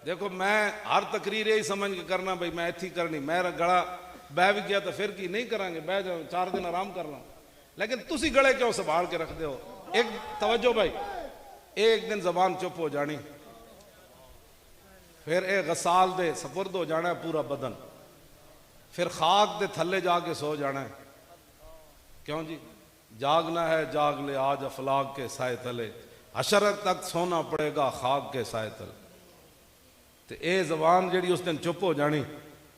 देखो मैं हर तकरीर यही समझ के करना भाई मैं इतनी करनी, मेरा गला बह भी गया तो फिर की नहीं करांगे, बह जाओ 4 दिन आराम कर लो, लेकिन तुसी गले क्यों संभाल के रखते हो। एक तवज्जो भाई, एक दिन जबान चुप हो जानी, फिर एक गसाल दे सपुर्द हो जाना है पूरा बदन, फिर खाक दे थल्ले जाके सो जाना है। क्यों जी, जागना है जाग ले आज अफलाक के साए तले, हशरत तक सोना पड़ेगा खाक के साए तले। तो ये जबान जी उस दिन चुप हो जानी,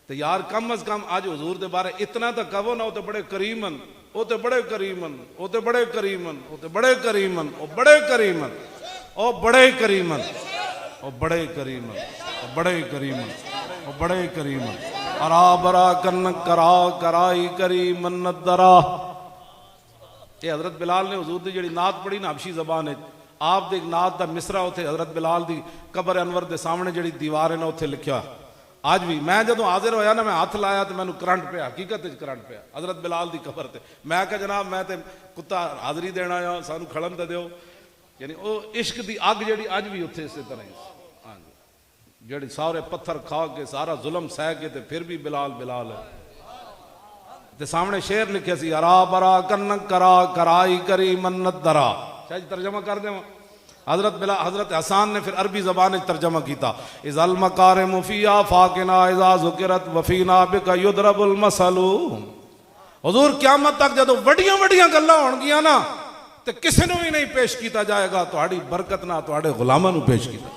तो यार कम अज कम आज हुजूर के बारे इतना तो कहो ना, वो तो बड़े करीमन, वो तो बड़े करीमन, वो तो बड़े करीमन, वो तो बड़े करीमन, वो बड़े करीमन, ओ बड़े करीमन, ओ बड़े करीमन, ओ बड़े करीमन, ओ बड़े करीमन, अरा बरा कन्न करा कराई करी मन्नत दरा। ये हजरत बिलाल ने हुजूर दी जी नात पढ़ी ना हबशी जबान है, आप दी नात दा मिसरा उथे हजरत बिलाल दी कबर अनवर दे सामने जी दीवार है ना उथे लिखा। आज भी मैं जो हाजिर होया ना, मैं हाथ लाया तो मैं करंट पिया, हकीकत करंट पिया हजरत बिलाल दी कबर ते। मैं कहा जनाब मैं तो कुत्ता हाजरी देना आ, सानू खड़न तो दो। यानी वो इश्क दी अग जी अज भी उत्थे इस तरह ही। हाँ जी, जी सारे पत्थर खा के सारा जुल्म सह के ते फिर भी बिलाल बिलाल है। ते सामने शेर लिखे सी, अरा बरा कन्न करा कराई करी मन्नत दरा। शायद तर्जमा कर दे। हजरत हसान ने फिर अरबी जबान में तर्जमा किया, इज़ल मकार मुफिया फाकिना इज़ा ज़ुकिरत वफीना बिका युदरबुल मसलू। हुजूर क़यामत तक जदों वड्डियां वड्डियां गल्लां होणगियां ना, ते किसी नूं भी नहीं पेश किया जाएगा, तुहाड़ी बरकत ना तुहाडे गुलामां नूं पेश किया।